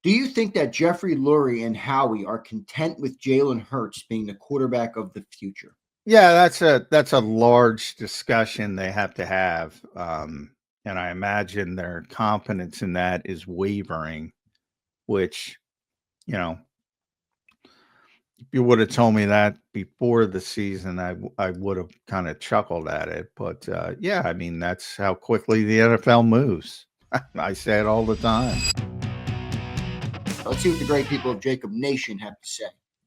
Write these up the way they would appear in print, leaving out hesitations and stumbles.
Do you think that Jeffrey Lurie and Howie are content with Jalen Hurts being the quarterback of the future? Yeah, that's a large discussion they have to have, and I imagine their confidence in that is wavering. Which, you know, if you would have told me that before the season, I would have kind of chuckled at it. But yeah, I mean that's how quickly the NFL moves. I say it all the time. Let's see what the great people of JAKIB Nation have to say.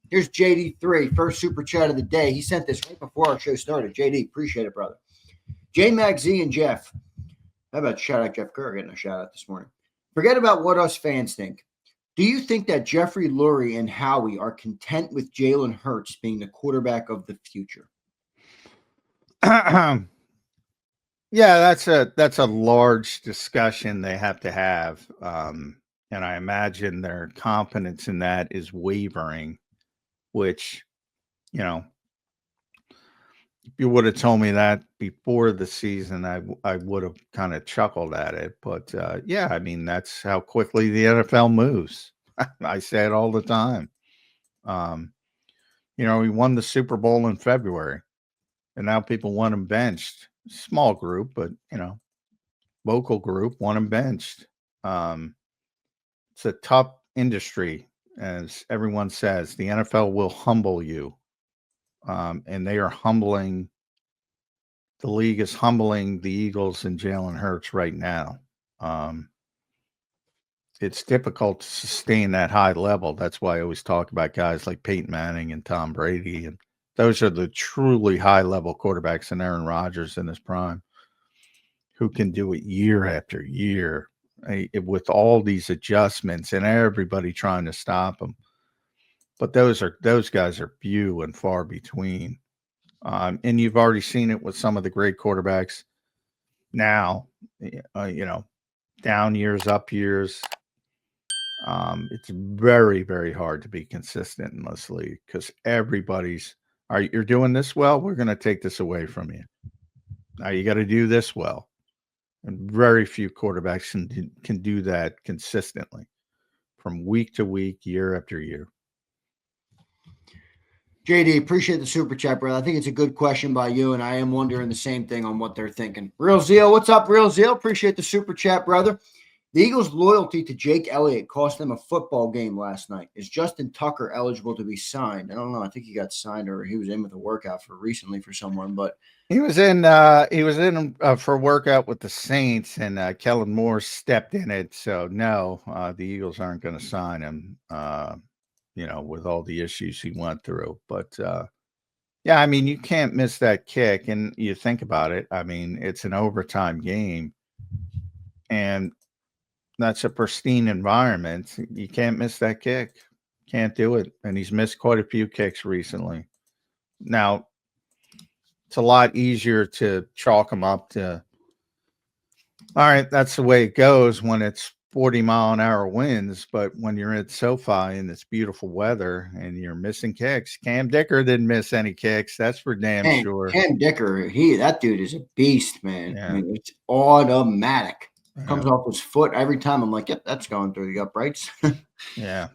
Here's JD3, first super chat of the day. He sent this right before our show started. JD, appreciate it, brother. J Mac Z and Jeff. How about shout out Jeff Kerr getting a shout out this morning? Forget about what us fans think. Do you think that Jeffrey Lurie and Howie are content with Jalen Hurts being the quarterback of the future? Yeah, that's a large discussion they have to have, and I imagine their confidence in that is wavering. Which, you know, if you would have told me that before the season, I would have kind of chuckled at it. But yeah, I mean that's how quickly the NFL moves. I say it all the time. Um, we won the Super Bowl in February, and now people want him benched. Small group, but local group want him benched. Um, it's a tough industry, as everyone says. The NFL will humble you, and they are humbling. The league is humbling the Eagles and Jalen Hurts right now. Um, it's difficult to sustain that high level. That's why I always talk about guys like Peyton Manning and Tom Brady, and those are the truly high level quarterbacks, and Aaron Rodgers in his prime, who can do it year after year with all these adjustments and everybody trying to stop them. But those guys are few and far between. And you've already seen it with some of the great quarterbacks now, down years, up years. It's very, very hard to be consistent in this league because everybody's, all right, you're doing this well, we're going to take this away from you. Now you got to do this well. And very few quarterbacks can do that consistently from week to week, year after year. JD, appreciate the super chat, brother. I think it's a good question by you, and I am wondering the same thing on what they're thinking. Real Zeal, what's up, Real Zeal? Appreciate the super chat, brother. The Eagles' loyalty to Jake Elliott cost them a football game last night. Is Justin Tucker eligible to be signed? I don't know. I think he got signed, or he was in with a workout recently for someone, but he was in for a workout with the Saints, and Kellen Moore stepped in it. So no, the Eagles aren't going to sign him. With all the issues he went through. But yeah, I mean, you can't miss that kick. And you think about it, I mean, it's an overtime game, and that's a pristine environment. You can't miss that kick. Can't do it. And he's missed quite a few kicks recently. Now, it's a lot easier to chalk him up to, all right, that's the way it goes when it's 40-mile-an-hour winds, but when you're at SoFi in this beautiful weather and you're missing kicks, Cam Dicker didn't miss any kicks. That's for damn sure. Cam Dicker, that dude is a beast, man. Yeah. I mean, it's automatic. Comes off his foot every time. I'm like, yep, that's going through the uprights. Yeah,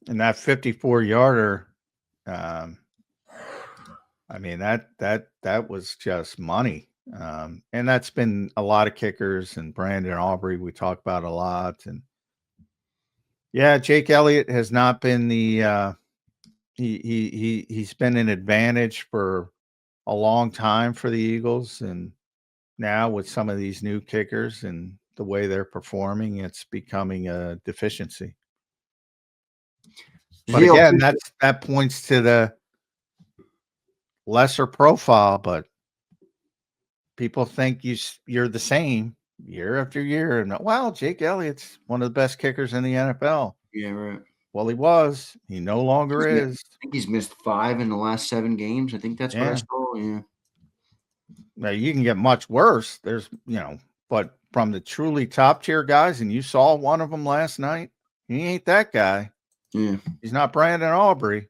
and that 54-yarder, I mean that was just money. And that's been a lot of kickers, and Brandon Aubrey we talk about a lot. And yeah, Jake Elliott has not been the he's been an advantage for a long time for the Eagles, and now with some of these new kickers and the way they're performing, it's becoming a deficiency. But again, that points to the lesser profile, but people think you're the same year after year. And wow, Jake Elliott's one of the best kickers in the NFL. Yeah, right. Well, he was. He no longer is. I think he's missed 5 in the last 7 games. I think that's what I saw. Yeah. Now you can get much worse. There's, but from the truly top tier guys, and you saw one of them last night, he ain't that guy. Yeah. He's not Brandon Aubrey.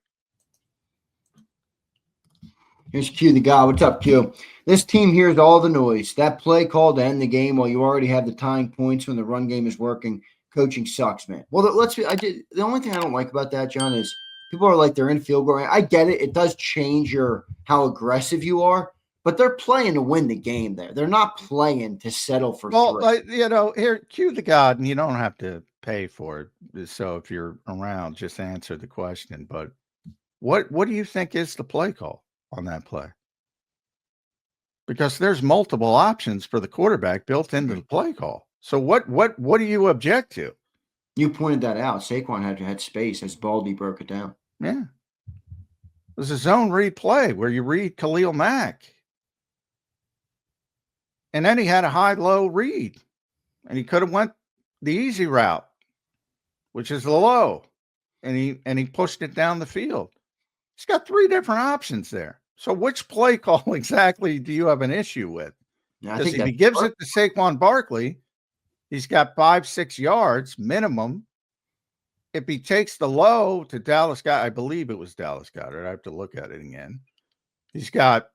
Here's Q the guy. What's up, Q? This team hears all the noise. That play call to end the game while you already have the tying points when the run game is working Coaching sucks, man. Well, the only thing I don't like about that, John, is people are like they're in field goal range. I get it. It does change how aggressive you are, but they're playing to win the game there. They're not playing to settle for Well, three. here, cue the god, and you don't have to pay for it. So if you're around, just answer the question. But what do you think is the play call on that play? Because there's multiple options for the quarterback built into the play call. So what do you object to? You pointed that out. Saquon had space as Baldy broke it down. Yeah. It was a zone read play where you read Khalil Mack. And then he had a high-low read. And he could have went the easy route, which is the low. And he pushed it down the field. He's got 3 different options there. So which play call exactly do you have an issue with? Because if he gives it to Saquon Barkley, he's got 5-6 yards minimum. If he takes the low to Dallas Goedert, I believe it was Dallas Goedert. I have to look at it again. He's got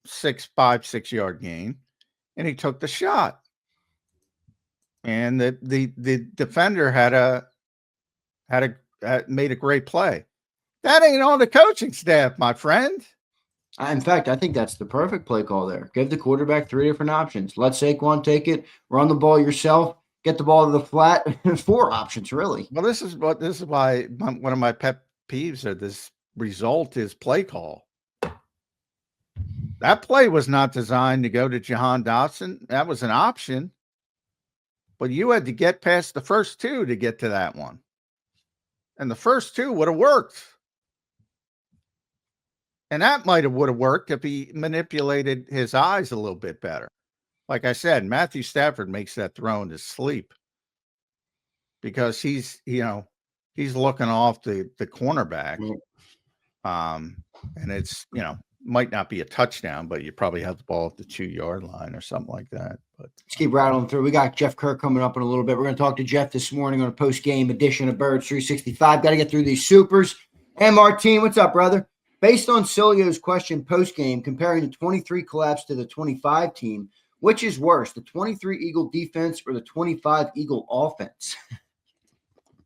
5-6 yard gain, and he took the shot. And the defender had made a great play. That ain't on the coaching staff, my friend. In fact, I think that's the perfect play call there. Give the quarterback 3 different options. Let Saquon take it, run the ball yourself, get the ball to the flat. 4 options, really. Well, this is why one of my pet peeves of this result is play call. That play was not designed to go to Jahan Dotson. That was an option. But you had to get past the first 2 to get to that one. And the first 2 would have worked. And that would have worked if he manipulated his eyes a little bit better. Like I said, Matthew Stafford makes that throw in his sleep because he's looking off the cornerback. And it's, might not be a touchdown, but you probably have the ball at the 2-yard line or something like that. But let's keep rattling through. We got Jeff Kerr coming up in a little bit. We're going to talk to Jeff this morning on a post-game edition of Birds 365. Got to get through these supers. And Martine, what's up, brother? Based on Cilio's question post-game, comparing the 23 collapse to the 25 team, which is worse, the 23 Eagle defense or the 25 Eagle offense?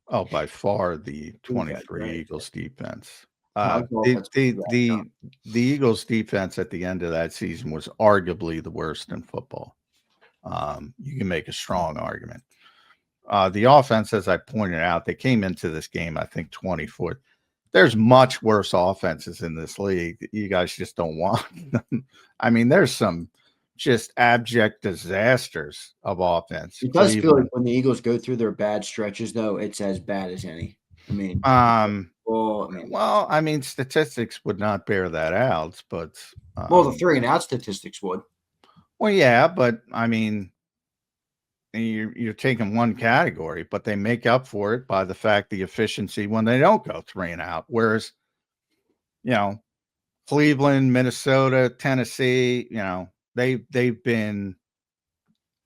Oh, by far the 23 Eagles defense. The Eagles defense at the end of that season was arguably the worst in football. You can make a strong argument. The offense, as I pointed out, they came into this game, I think, 24th. There's much worse offenses in this league. You guys just don't want them. I mean, there's some just abject disasters of offense. It does feel like when the Eagles go through their bad stretches, though, it's as bad as any. I mean, statistics would not bear that out, but the 3-and-out statistics would. Well, yeah, but I mean, you're taking one category, but they make up for it by the fact the efficiency when they don't go 3-and-out. Whereas, Cleveland, Minnesota, Tennessee, they've been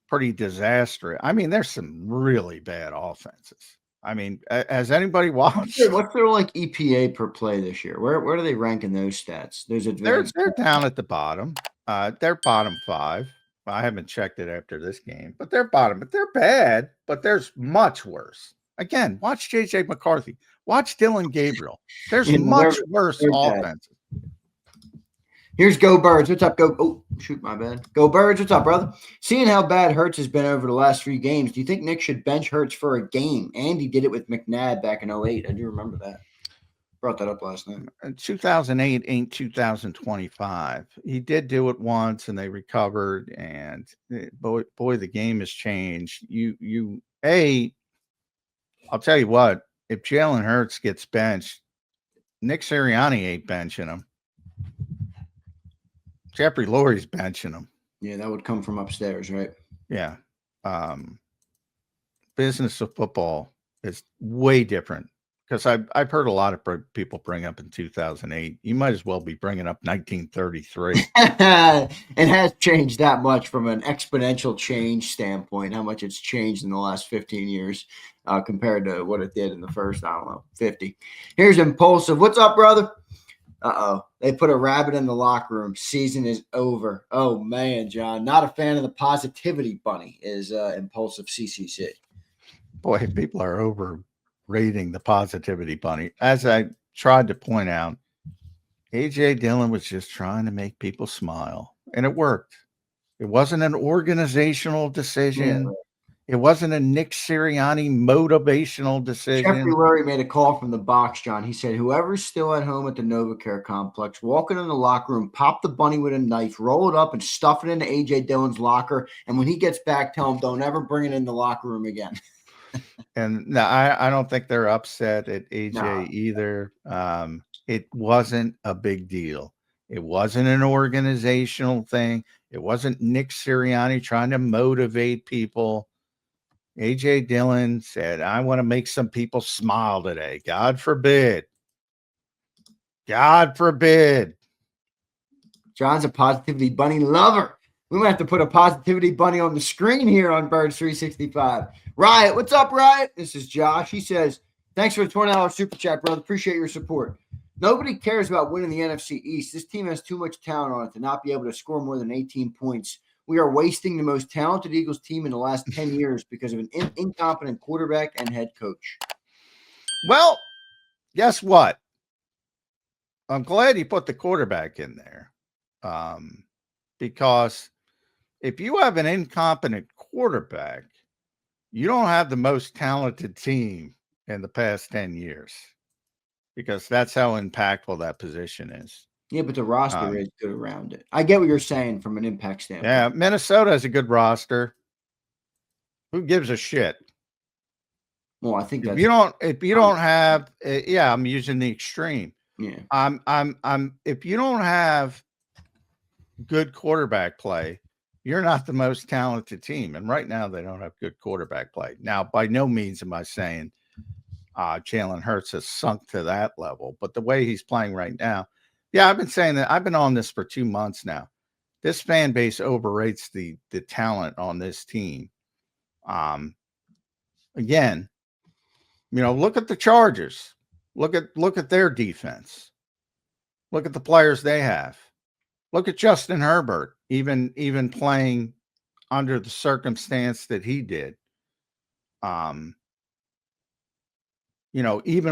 pretty disastrous. I mean, there's some really bad offenses. I mean, has anybody watched? What's their EPA per play this year? Where do they rank in those stats? They're down at the bottom. They're bottom 5. I haven't checked it after this game, but they're bottom. But they're bad. But there's much worse. Again, watch JJ McCarthy. Watch Dylan Gabriel. There's much worse offenses. Here's Go Birds. What's up, Go? Oh, shoot, my bad. Go Birds. What's up, brother? Seeing how bad Hurts has been over the last 3 games, do you think Nick should bench Hurts for a game? Andy did it with McNabb back in 2008. I do remember that. Brought that up last night. 2008 ain't 2025. He did do it once, and they recovered. And boy, the game has changed. I'll tell you what. If Jalen Hurts gets benched, Nick Sirianni ain't benching him. Jeffrey Lurie's benching him. Yeah, that would come from upstairs, right? Yeah. Business of football is way different. Because I've heard a lot of people bring up in 2008. You might as well be bringing up 1933. It has changed that much from an exponential change standpoint, how much it's changed in the last 15 years compared to what it did in the first, 50. Here's Impulsive. What's up, brother? They put a rabbit in the locker room. Season is over. Oh, man, John. Not a fan of the positivity bunny is Impulsive CCC. Boy, people are overrating the positivity bunny. As I tried to point out, A.J. Dillon was just trying to make people smile, and it worked. It wasn't an organizational decision. Yeah. It wasn't a Nick Sirianni motivational Jeffrey decision. Lurie made a call from the box, John. He said, whoever's still at home at the NovaCare complex, walk in the locker room, pop the bunny with a knife, roll it up, and stuff it into A.J. Dillon's locker. And when he gets back, tell him, don't ever bring it in the locker room again. And no, I don't think they're upset at AJ No. either. It wasn't a big deal. It wasn't an organizational thing. It wasn't Nick Sirianni trying to motivate people. AJ Dillon said, I want to make some people smile today. God forbid. God forbid. John's a positivity bunny lover. We might have to put a positivity bunny on the screen here on Birds 365. Riot, what's up, Riot? This is Josh. He says, thanks for the $20 super chat, brother. Appreciate your support. Nobody cares about winning the NFC East. This team has too much talent on it to not be able to score more than 18 points. We are wasting the most talented Eagles team in the last 10 years because of an incompetent quarterback and head coach. Well, guess what? I'm glad you put the quarterback in there. Because if you have an incompetent quarterback, you don't have the most talented team in the past 10 years, because that's how impactful that position is. Yeah, but the roster is good around it. I get what you're saying from an impact standpoint. Yeah, Minnesota has a good roster. Who gives a shit? Well, I think If you don't have, I'm using the extreme. Yeah. If you don't have good quarterback play, you're not the most talented team. And right now they don't have good quarterback play. Now, by no means am I saying Jalen Hurts has sunk to that level, but the way he's playing right now, I've been saying that. I've been on this for 2 months now. This fan base overrates the talent on this team. Again, look at the Chargers. Look at their defense. Look at the players they have. Look at Justin Herbert, even playing under the circumstance that he did. Even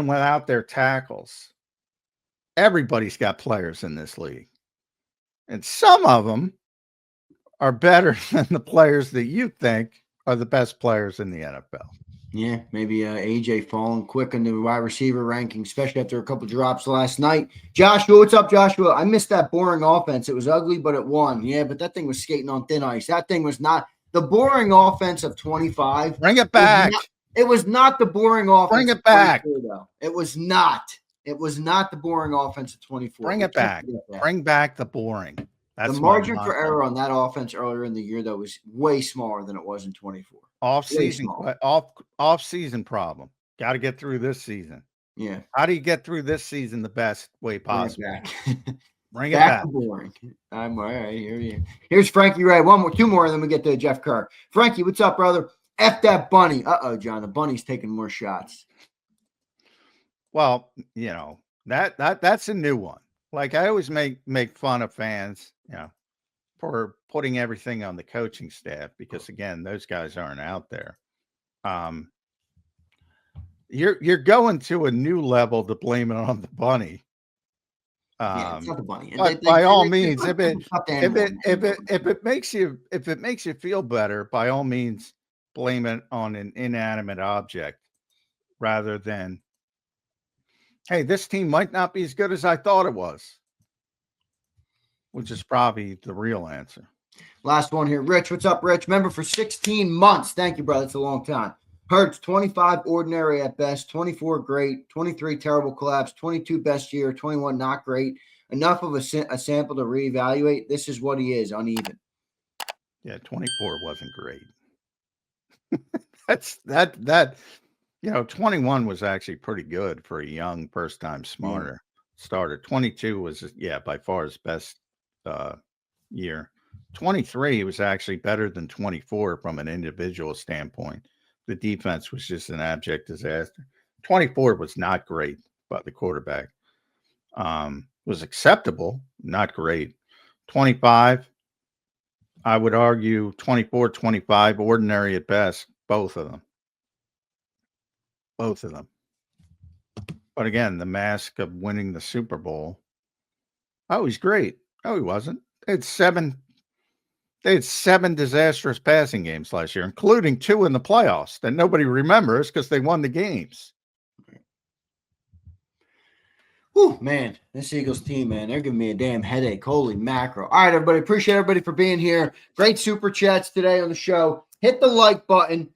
without their tackles, everybody's got players in this league. And some of them are better than the players that you think are the best players in the NFL. Yeah, maybe AJ falling quick in the wide receiver ranking, especially after a couple drops last night. Joshua, what's up, Joshua? I missed that boring offense. It was ugly, but it won. Yeah, but that thing was skating on thin ice. That thing was not the boring offense of 25. Bring it back. It was not the boring offense. Bring it back. Though. It was not. It was not the boring offense of 24. Bring it back. Bring back the boring. That's the margin for error on that offense earlier in the year, though, was way smaller than it was in 24. Off-season problem. Got to get through this season. Yeah. How do you get through this season the best way possible? Bring it back back. Boring. I'm all right. Here's Frankie Ray. Two more, and then we get to Jeff Kerr. Frankie, what's up, brother? F that bunny. John, the bunny's taking more shots. Well, that's a new one. Like, I always make fun of fans, for putting everything on the coaching staff, because again, those guys aren't out there. You're going to a new level to blame it on the bunny. It's not the bunny. But by all means, if it makes you feel better, by all means, blame it on an inanimate object rather than, hey, this team might not be as good as I thought it was, which is probably the real answer. Last one here. Rich, what's up, Rich? Member for 16 months. Thank you, brother. That's a long time. Hurts, 25 ordinary at best, 24 great, 23 terrible collapse, 22 best year, 21 not great. Enough of a sample to reevaluate. This is what he is, uneven. Yeah, 24 wasn't great. That 21 was actually pretty good for a young first-time starter. 22 was, by far his best year. 23 was actually better than 24 from an individual standpoint. The defense was just an abject disaster. 24 was not great, but the quarterback was acceptable, not great. 25, I would argue 24, 25, ordinary at best, both of them. both of them. But again, the mask of winning the Super Bowl. Oh, he's great. No, he wasn't. They had seven disastrous passing games last year, including 2 in the playoffs that nobody remembers because they won the games. Whew, man, this Eagles team, man, they're giving me a damn headache. Holy mackerel. All right, everybody. Appreciate everybody for being here. Great super chats today on the show. Hit the like button.